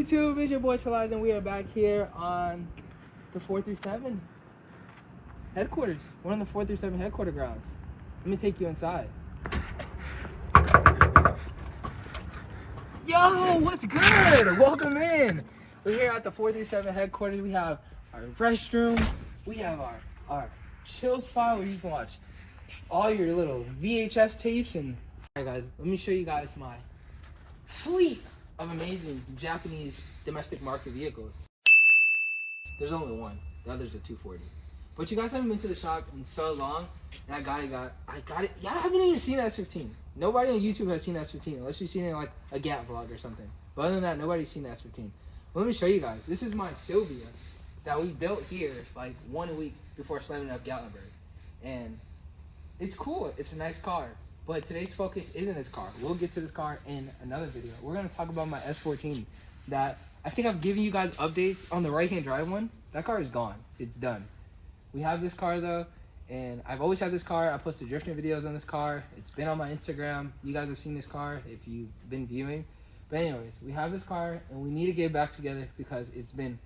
YouTube? It's your boy Chalaz, and we are back here on the 437 headquarters. One of the 437 headquarter grounds. Let me take you inside. Yo, what's good? Welcome in. We're here at the 437 headquarters. We have our restroom. We have our chill spot where you can watch all your little VHS tapes. And all right, guys, let me show you guys my fleet of amazing Japanese domestic market vehicles. There's only one. The other's a 240. But you guys haven't been to the shop in so long, and I got it. Y'all haven't even seen S14. Nobody on YouTube has seen S14 unless you've seen it in like a Gap vlog or something. But other than that, nobody's seen S14. Well, let me show you guys. This is my Sylvia that we built here like 1 week before slamming up Gatlinburg. And it's cool. It's a nice car. But today's focus isn't this car. We'll get to this car in another video. We're going to talk about my S14 that I think I've given you guys updates on the right-hand drive one. That car is gone. It's done. We have this car though, and I've always had this car. I posted drifting videos on this car. It's been on my Instagram. You guys have seen this car if you've been viewing. But anyways, we have this car and we need to get it back together because it's been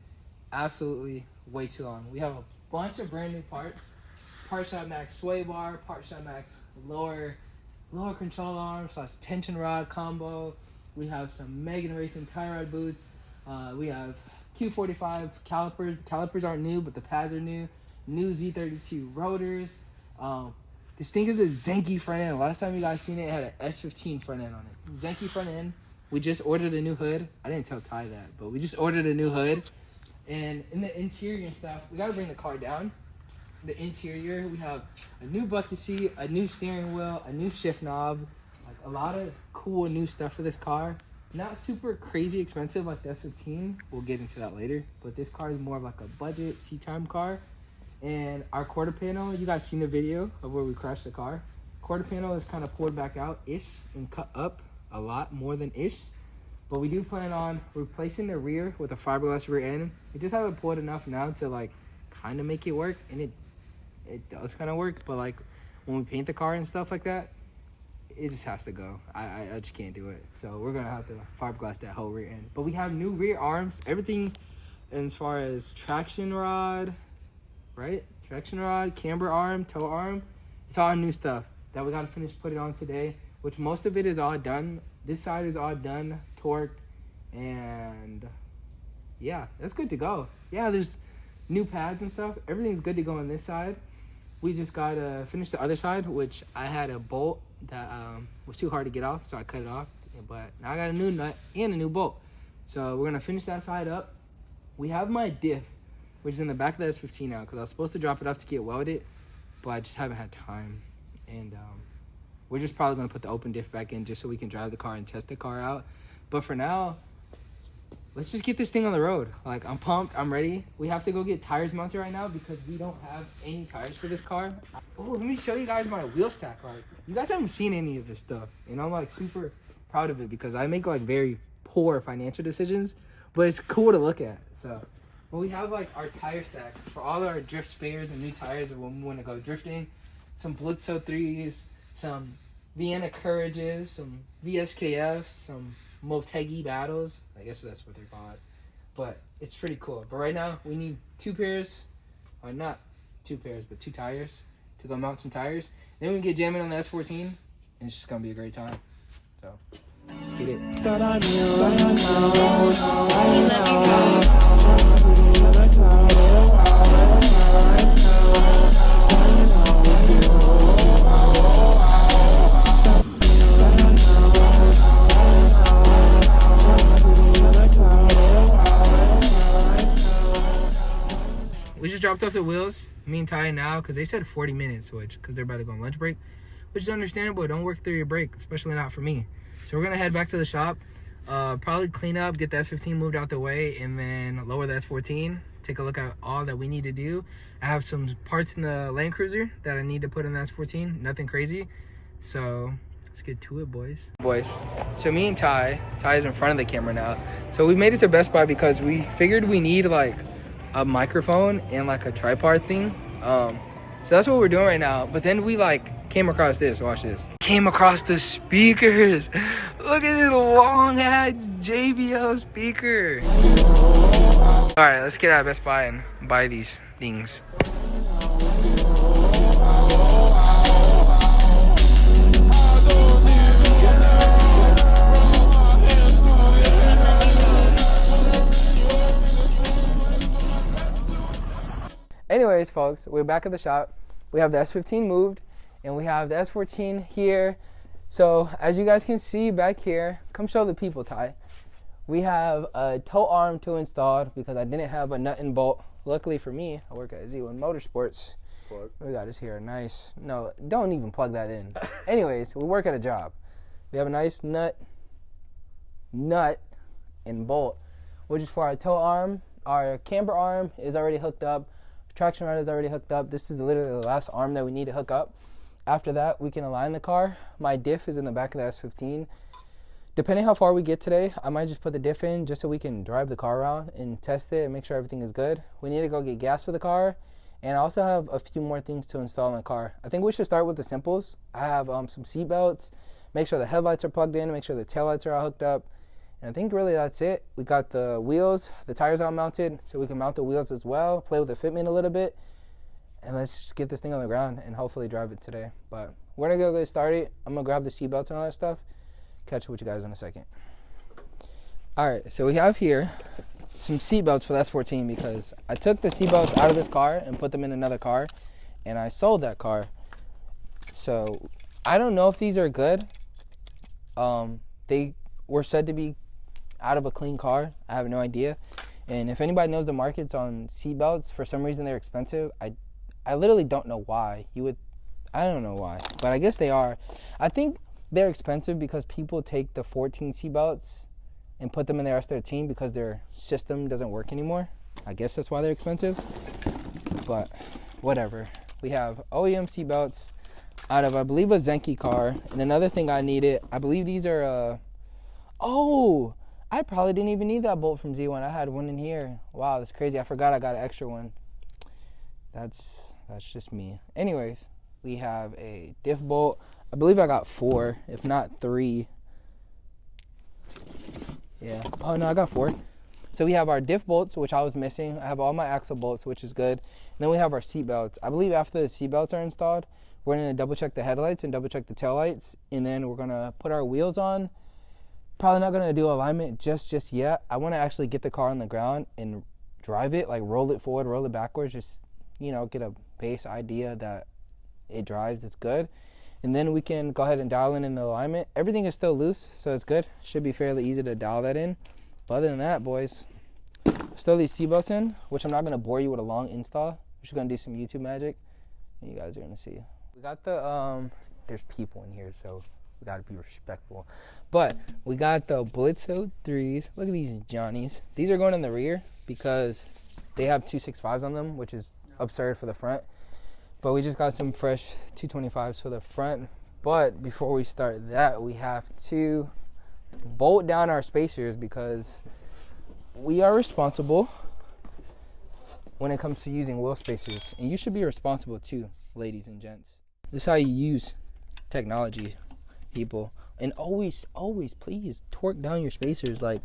absolutely way too long. We have a bunch of brand new parts. Part shot max sway bar, part shot max lower control arm / tension rod combo. We have some Megan Racing tie rod boots. We have Q45 calipers. The calipers aren't new, but the pads are new. New Z32 rotors. This thing is a Zenki front end. Last time you guys seen it, it had an S15 front end on it. Zenki front end. We just ordered a new hood. I didn't tell Ty that, but we just ordered a new hood. And in the interior and stuff, we gotta bring the car down. The interior, we have a new bucket seat, a new steering wheel, a new shift knob, like a lot of cool new stuff for this car. Not super crazy expensive like the S15. We'll get into that later. But this car is more of like a budget C-time car. And our quarter panel, you guys seen the video of where we crashed the car. Quarter panel is kind of poured back out-ish and cut up a lot more than ish. But we do plan on replacing the rear with a fiberglass rear end. We just haven't poured enough now to like kind of make it work, and it does kind of work. But like when we paint the car and stuff like that, it just has to go. I just can't do it. So we're gonna have to fiberglass that whole rear end. But we have new rear arms, everything as far as traction rod, right? Traction rod, camber arm, tow arm. It's all new stuff that we gotta finish putting on today, which most of it is all done. This side is all done, torqued, and yeah, that's good to go. Yeah, there's new pads and stuff. Everything's good to go on this side. We just gotta finish the other side, which I had a bolt that was too hard to get off, so I cut it off. But now I got a new nut and a new bolt. So we're gonna finish that side up. We have my diff, which is in the back of the S15 now, because I was supposed to drop it off to get welded, but I just haven't had time. And we're just probably gonna put the open diff back in just so we can drive the car and test the car out. But for now, let's just get this thing on the road. Like, I'm pumped, I'm ready. We have to go get tires mounted right now because we don't have any tires for this car. Oh, let me show you guys my wheel stack. Like, you guys haven't seen any of this stuff, and I'm like super proud of it because I make like very poor financial decisions, but it's cool to look at. So, well, we have like our tire stack for all our drift spares and new tires when we want to go drifting. Some Blitzo 3s, some Vienna Courages, some VSKFs, some Motegi Battles. I guess that's what they're called. But it's pretty cool. But right now, we need 2 pairs, or not 2 pairs, but 2 tires to go mount some tires. Then we can get jamming on the S14, and it's just going to be a great time. So, let's get it. We just dropped off the wheels, me and Ty now, because they said 40 minutes, because they're about to go on lunch break, which is understandable. Don't work through your break, especially not for me. So we're going to head back to the shop, probably clean up, get the S15 moved out the way, and then lower the S14, take a look at all that we need to do. I have some parts in the Land Cruiser that I need to put in the S14, nothing crazy. So let's get to it, boys. So me and Ty's in front of the camera now. So we made it to Best Buy because we figured we need like a microphone and like a tripod thing. So that's what we're doing right now. But then we like came across this. Watch this. Came across the speakers. Look at this long ass JBL speaker. All right, let's get out of Best Buy and buy these things. Anyways, folks, we're back at the shop. We have the S15 moved, and we have the S14 here. So, as you guys can see back here, come show the people, Ty. We have a tow arm to installed because I didn't have a nut and bolt. Luckily for me, I work at Z1 Motorsports. Plug. We got this here, nice. No, don't even plug that in. Anyways, we work at a job. We have a nice nut and bolt, which is for our tow arm. Our camber arm is already hooked up. Traction rod is already hooked up. This is literally the last arm that we need to hook up. After that, we can align the car. My diff is in the back of the S15. Depending how far we get today, I might just put the diff in just so we can drive the car around and test it and make sure everything is good. We need to go get gas for the car, and I also have a few more things to install in the car. I think we should start with the simples. I have some seat belts, make sure the headlights are plugged in, make sure the taillights are all hooked up. And I think really that's it. We got the wheels, the tires all mounted, so we can mount the wheels as well, play with the fitment a little bit, and let's just get this thing on the ground and hopefully drive it today. But we're gonna go get started. I'm gonna grab the seat belts and all that stuff. Catch up with you guys in a second. All right, so we have here some seat belts for the S14 because I took the seat belts out of this car and put them in another car, and I sold that car. So I don't know if these are good. They were said to be out of a clean car. I have no idea. And if anybody knows the markets on seat belts, for some reason they're expensive. I literally don't know why. I don't know why, but I guess they are. I think they're expensive because people take the 14 seat belts and put them in their S13 because their system doesn't work anymore. I guess that's why they're expensive, but whatever. We have OEM seat belts out of, I believe, a Zenki car. And another thing I needed, I believe these are, oh, I probably didn't even need that bolt from Z1. I had one in here. Wow, that's crazy. I forgot I got an extra one. That's just me. Anyways, we have a diff bolt. I believe I got 4, if not 3. Yeah. Oh, no, I got 4. So we have our diff bolts, which I was missing. I have all my axle bolts, which is good. And then we have our seat belts. I believe after the seat belts are installed, we're going to double check the headlights and double check the taillights. And then we're going to put our wheels on. Probably not going to do alignment just yet. I want to actually get the car on the ground and drive it, like roll it forward, roll it backwards, just, you know, get a base idea that it drives, it's good. And then we can go ahead and dial in the alignment. Everything is still loose, so it's good. Should be fairly easy to dial that in. But other than that, boys, let's throw these seatbelts in, which I'm not going to bore you with a long install. We're just going to do some YouTube magic, and you guys are going to see. We got the, there's people in here, so we got to be respectful. But we got the Blitzo 3s. Look at these Johnnies. These are going in the rear because they have 265s on them, which is absurd for the front. But we just got some fresh 225s for the front. But before we start that, we have to bolt down our spacers because we are responsible when it comes to using wheel spacers. And you should be responsible too, ladies and gents. This is how you use technology, people. And always, please torque down your spacers. Like,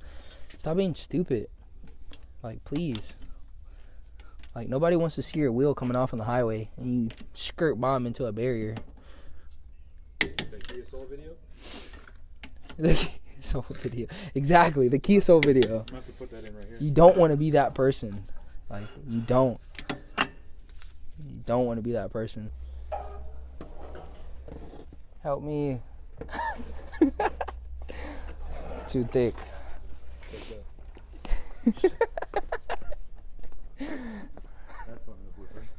stop being stupid. Like, please. Like, nobody wants to see your wheel coming off on the highway and you skirt bomb into a barrier. The Kia Soul video? The Kia Soul video. Exactly, the Kia Soul video. I have to put that in right here. You don't want to be that person. Like, you don't. You don't want to be that person. Help me. Too thick.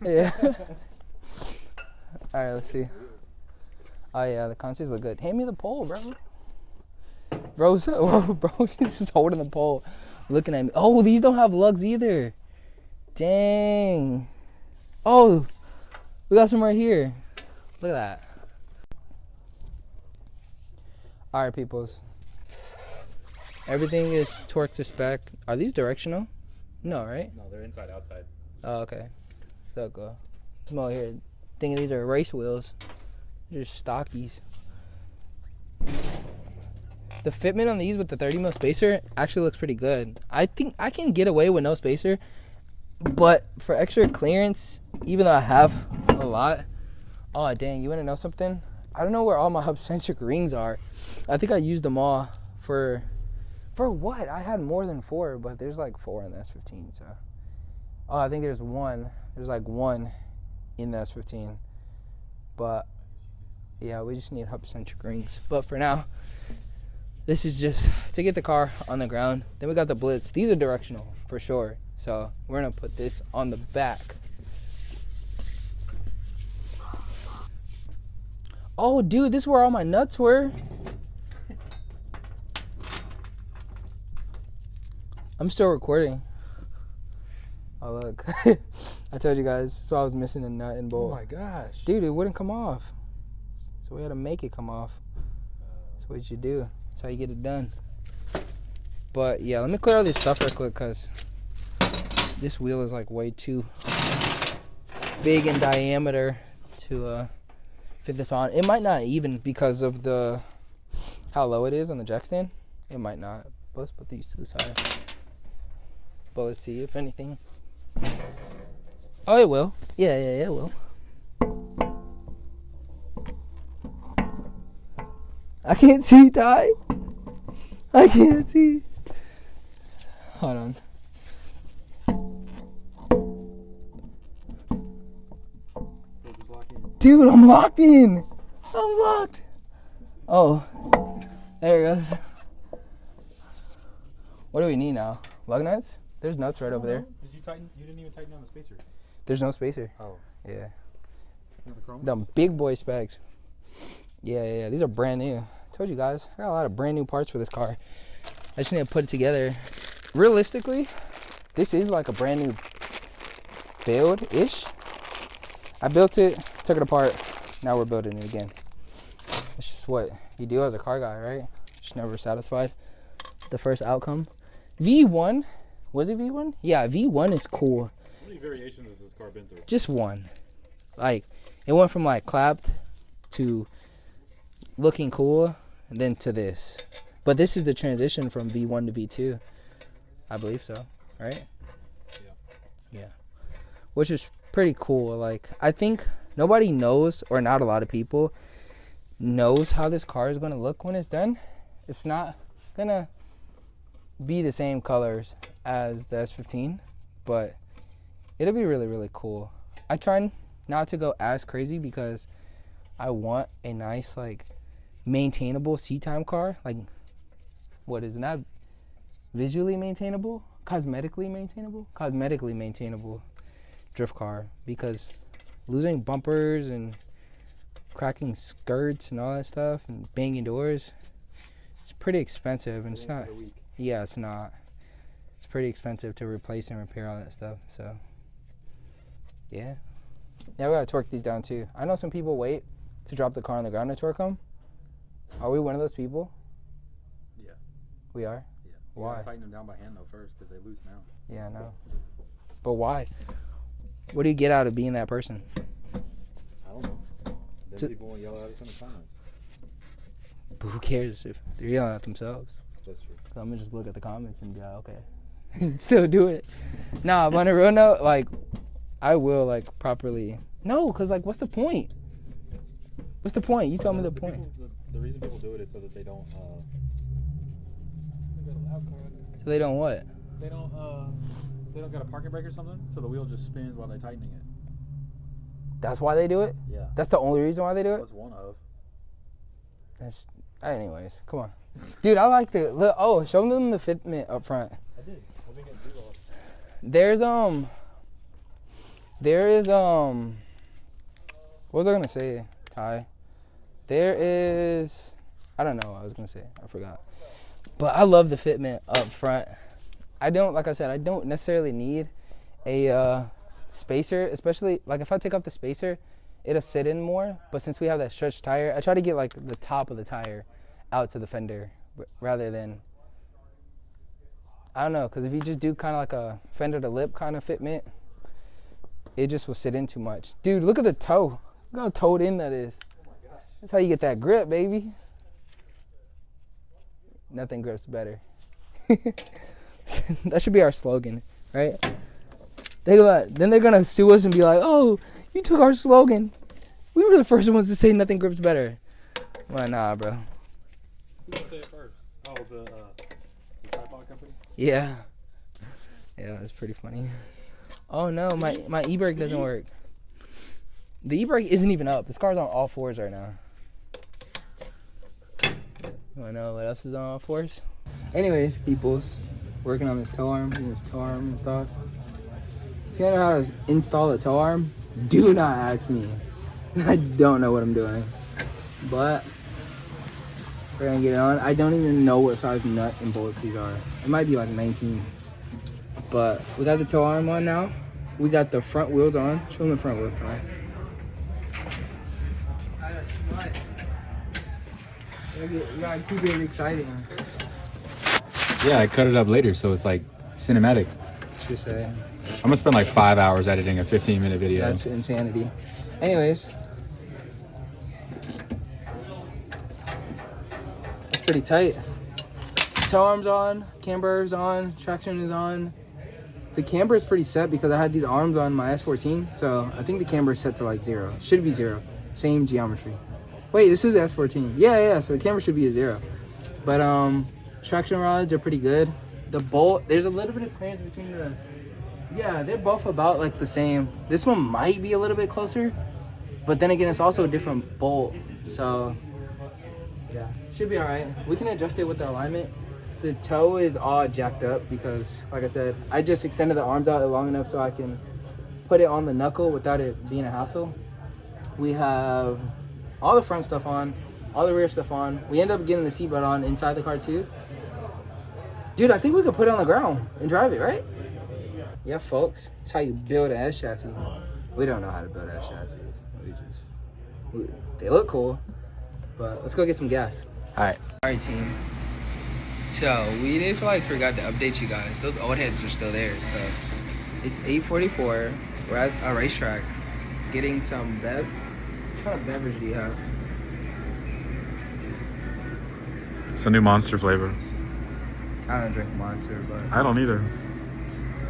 Yeah. Alright, let's see. Oh yeah, the consoles look good. Hand me the pole, bro. Bro's just holding the pole, looking at me. Oh, these don't have lugs either. Dang. Oh, we got some right here. Look at that. Alright, peoples. Everything is torqued to spec. Are these directional? No, right? No, they're inside, outside. Oh, okay. So go. Come over here. Thinking these are race wheels. They're just stockies. The fitment on these with the 30 mil spacer actually looks pretty good. I think I can get away with no spacer, but for extra clearance, even though I have a lot. Oh dang, you want to know something? I don't know where all my hub-centric rings are. I think I used them all for what? I had more than 4, but there's like 4 in the S15. So, oh, I think there's one. There's like 1 in the S15. But yeah, we just need hub-centric rings. But for now, this is just to get the car on the ground. Then we got the Blitz. These are directional for sure. So we're gonna put this on the back. Oh, dude, this is where all my nuts were. I'm still recording. Oh, look. I told you guys. So I was missing a nut and bolt. Oh, my gosh. Dude, it wouldn't come off. So we had to make it come off. That's what you do. That's how you get it done. But, yeah, let me clear all this stuff real quick because this wheel is, like, way too big in diameter to fit this on. It might not even because of how low it is on the jack stand. It might not. But let's put these to the side. But let's see if anything. Oh, it will. Yeah, it will. I can't see, Ty. I can't see. Hold on. Dude, I'm locked in. I'm locked. Oh, there it goes. What do we need now? Lug nuts? There's nuts right over there. Did you tighten? You didn't even tighten down the spacer. There's no spacer. Oh. Yeah. The chrome? Them big boy specs. Yeah. These are brand new. I told you guys, I got a lot of brand new parts for this car. I just need to put it together. Realistically, this is like a brand new build-ish. I built it, took it apart. Now we're building it again. It's just what you do as a car guy, right? Just never satisfied with the first outcome. V1, was it V1? Yeah, V1 is cool. How many variations has this car been through? Just one. Like, it went from like clapped to looking cool and then to this. But this is the transition from V1 to V2. I believe so, right? Yeah. Which is pretty cool. Like, I think nobody knows, or not a lot of people knows how this car is going to look when it's done. It's not going to be the same colors as the S15, but it'll be really, really cool. I try not to go as crazy because I want a nice, like, maintainable seat time car. Like, what is it? Not visually maintainable? Cosmetically maintainable drift car, because losing bumpers and cracking skirts and all that stuff and banging doors, it's pretty expensive, and it's not. Yeah, it's not. It's pretty expensive to replace and repair all that stuff. So, yeah, we gotta torque these down too. I know some people wait to drop the car on the ground to torque them. Are we one of those people? Yeah. We are? Yeah. Why? Tighten them down by hand though first, because they loose now. Yeah, I know. But why? What do you get out of being that person? I don't know. Then people will yell at us in the comments. But who cares if they're yelling at themselves? That's true. So I'm gonna just look at the comments and be like, okay. Still do it. Nah, but on a real note, like, I will, like, properly. No, because, like, what's the point? What's the point? You tell me the point. The reason people do it is so that they don't. They got a loud car. So they don't what? They don't got a parking brake or something, so the wheel just spins while they're tightening it. That's why they do it? Yeah. That's the only reason why they do it? That's one of. Anyways, come on. Dude, I like the look. Oh, show them the fitment up front. I did. I think I do all. What was I gonna say, Ty? There is, I don't know what I was gonna say. I forgot. But I love the fitment up front. Like I said, I don't necessarily need a spacer, especially like if I take off the spacer, it'll sit in more. But since we have that stretched tire, I try to get like the top of the tire out to the fender rather than, I don't know, because if you just do kind of like a fender to lip kind of fitment, it just will sit in too much. Dude, look at the toe. Look how towed in that is. That's how you get that grip, baby. Nothing grips better. That should be our slogan, right? Think about it. Then they're gonna sue us and be like, "Oh, you took our slogan. We were the first ones to say nothing grips better." Well, nah, bro. Who did say it first? Oh, the tripod company? Yeah. Yeah, that's pretty funny. Oh no, my e-brake doesn't work. The e-brake isn't even up. This car's on all fours right now. You wanna know what else is on all fours? Anyways, peoples, working on this tow arm, getting this tow arm installed. If you don't know how to install a tow arm, do not ask me. I don't know what I'm doing. But we're gonna get it on. I don't even know what size nut and bolts these are. It might be like 19. But we got the tow arm on now. We got the front wheels on. Show them the front wheels, Ty. We gotta keep it exciting. Yeah, I cut it up later, so it's like cinematic. Just say. I'm gonna spend like 5 hours editing a 15-minute video. That's insanity. Anyways. It's pretty tight. Tow arm's on, camber's on, traction is on. The camber is pretty set because I had these arms on my S14, so I think the camber is set to like 0. Should be 0. Same geometry. Wait, this is S14. Yeah, so the camber should be a 0. But traction rods are pretty good. The bolt, there's a little bit of clearance between the, yeah, they're both about like the same. This one might be a little bit closer, but then again, it's also a different bolt, so yeah, should be all right. We can adjust it with the alignment. The toe is all jacked up because, like I said, I just extended the arms out long enough so I can put it on the knuckle without it being a hassle. We have all the front stuff on, all the rear stuff on. We end up getting the seatbelt on inside the car too. Dude, I think we could put it on the ground and drive it, right? Yeah, folks, that's how you build an S chassis. We don't know how to build S chassis. They look cool, but let's go get some gas. All right, team. So we did forgot to update you guys. Those old heads are still there. So it's 8:44. We're at a racetrack getting some bevs. What kind of beverage do you have? It's a new Monster flavor. I don't drink Monster, but I don't either.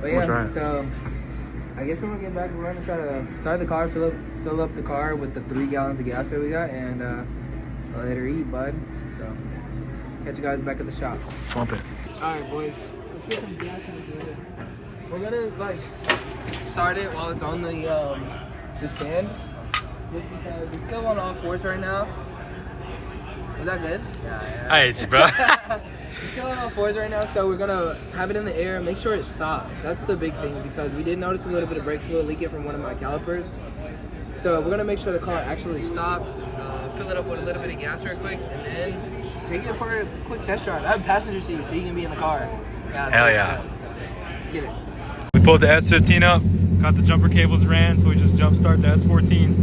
But yeah, so I guess we're gonna get back and run and try to start the car, fill up the car with the 3 gallons of gas that we got, and let her eat, bud. So catch you guys back at the shop. Pump it. All right, boys. Let's get some gas in here. We're gonna start it while it's on the stand, just because it's still on all fours right now. Was that good? Yeah. I hate you, bro. It's still on all fours right now, so we're gonna have it in the air, make sure it stops. That's the big thing, because we did notice a little bit of brake fluid leaking from one of my calipers. So we're gonna make sure the car actually stops, fill it up with a little bit of gas real quick, and then take it for a quick test drive. I have a passenger seat, so you can be in the car. Yeah, hell yeah. Let's get it. We pulled the S15 up, got the jumper cables ran, so we just jump start the S14.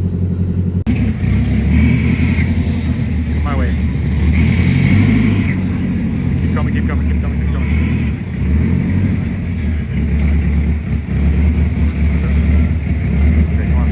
My way. Keep coming, keep coming, keep coming, keep coming. Okay, come on.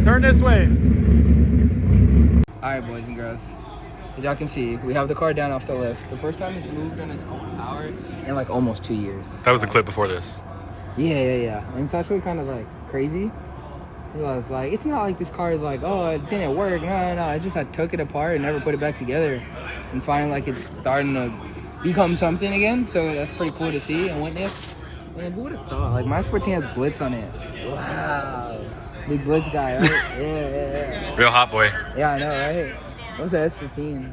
Turn this way. Alright, boys and girls. As y'all can see, we have the car down off the lift. The first time it's moved on its own power in like almost 2 years. That was the clip before this. Yeah. And it's actually kind of like crazy. It's like, it's not like this car is like, oh, it didn't work. No. I just took it apart and never put it back together. And finally, like, it's starting to become something again. So that's pretty cool to see and witness. Man, who would have thought? Like, my S14 has Blitz on it. Wow. Big Blitz guy, right? Yeah. Real hot boy. Yeah, I know, right? What's the S15?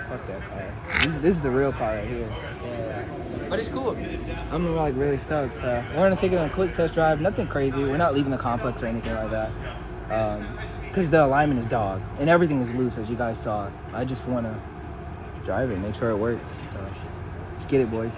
Fuck that car. This is the real car right here. Yeah. But it's cool. I'm like really stoked. So we're gonna take it on a quick test drive. Nothing crazy. We're not leaving the complex or anything like that. Because the alignment is dog and everything is loose, as you guys saw. I just wanna drive it, make sure it works. So Let's get it, boys.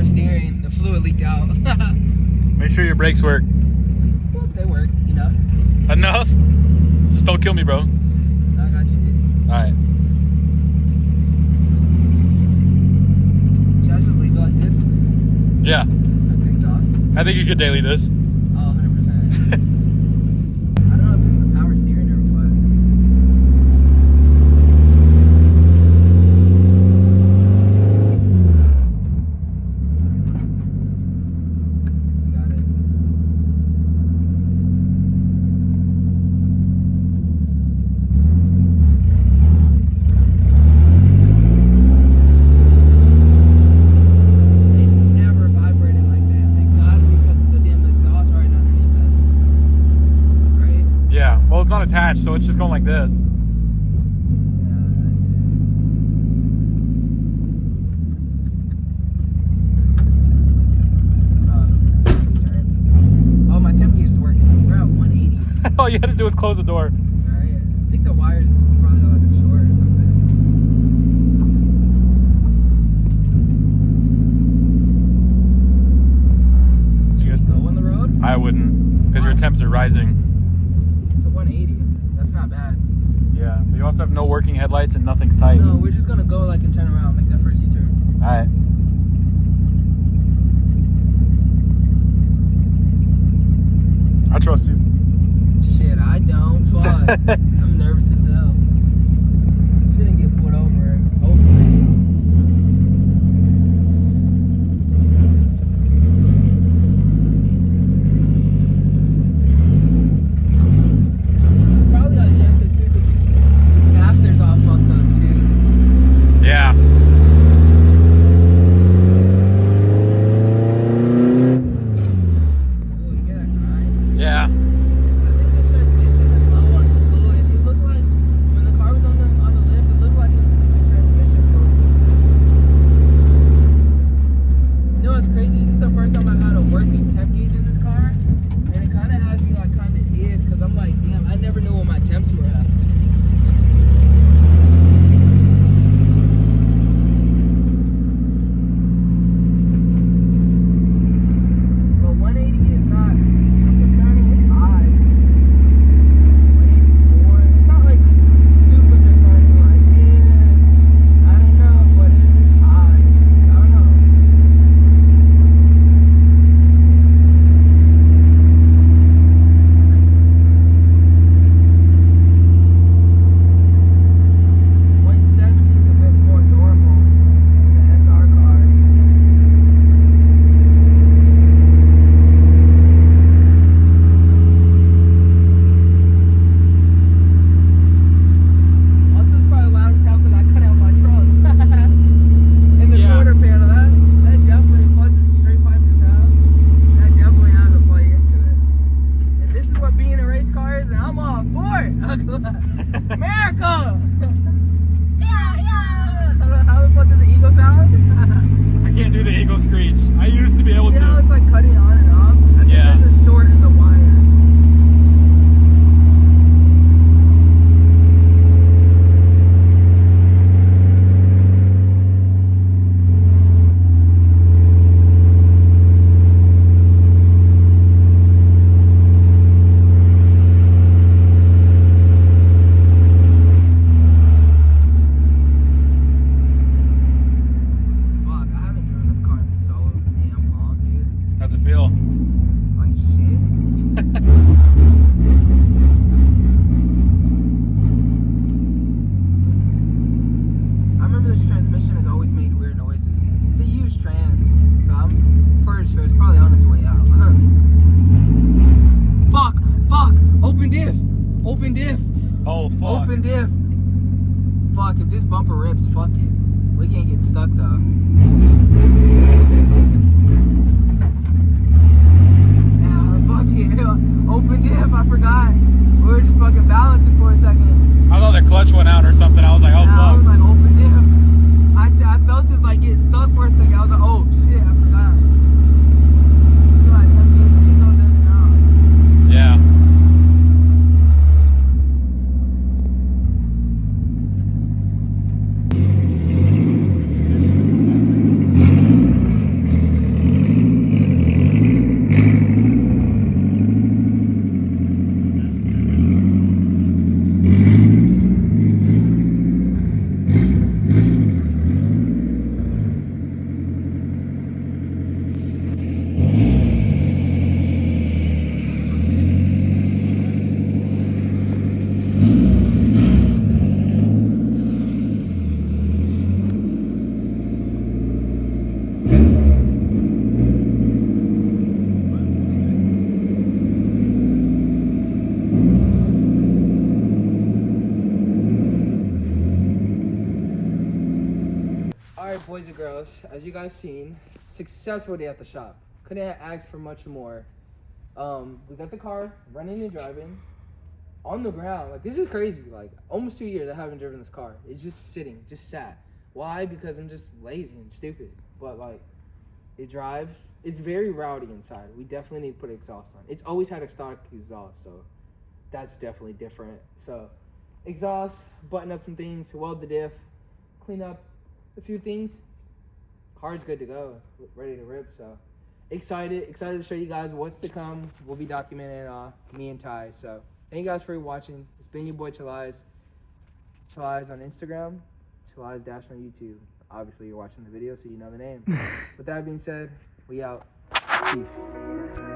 Steering, the fluid leaked out. Make sure your brakes work. They work enough. Enough? Just don't kill me, bro. I got you, dude. Alright. Should I just leave it like this? Yeah. Exhaust? I think you could daily this. Oh, 100%. I don't know if it's the power steering or what. Well, it's not attached, so it's just going like this. Oh, my temp gauge is working. We're at 180. All you had to do was close the door. Alright, I think the wires probably got like a short or something. Should we go on the road? I wouldn't, because your temps are rising. 180. That's not bad. Yeah, but you also have no working headlights and nothing's tight. No, we're just gonna go like and turn around, make that first U-turn. Alright. I trust you. Shit, I don't. Fuck. I'm nervous as hell. Shouldn't get pulled over. Hopefully. Yeah. Yeah. I think the transmission is low on fluid. It looked like when the car was on the lift, it looked like it was leaking transmission fluid. You know what's crazy? This is the first time I've had a working temp gauge in this car, and it kind of has me like kind of id because I'm like, damn, I never knew what my temps were at. America! Yeah, yeah! How the fuck does the eagle sound? I can't do the eagle screech. I used to be able You to. know, it's like cutting on and off. I think Yeah. there's a short in the wires. Open diff. Open diff. Oh, fuck. Open diff. Fuck, if this bumper rips, fuck it. We can't get stuck though. Yeah, fuck it. Open diff, I forgot. We were just fucking balancing for a second. I thought the clutch went out or something. I was like, oh, And I fuck. was like, open diff. I felt just like get stuck for a second. I was like, oh shit, I forgot. See my temperature, she goes in and out. Yeah. Alright, boys and girls, as you guys seen, successful day at the shop. Couldn't ask for much more. We got the car running and driving on the ground. Like, this is crazy. Like, almost 2 years I haven't driven this car. It's just sitting, just sat. Why? Because I'm just lazy and stupid. But like, it drives. It's very rowdy inside. We definitely need to put exhaust on. It's always had a stock exhaust, so that's definitely different. So, exhaust, button up some things, weld the diff, clean up a few things. Car's good to go, ready to rip. So excited to show you guys what's to come. We'll be documenting me and Ty. So thank you guys for watching. It's been your boy Chalais on Instagram, Chalais Dash on YouTube. Obviously you're watching the video, so you know the name. With that being said, we out. Peace.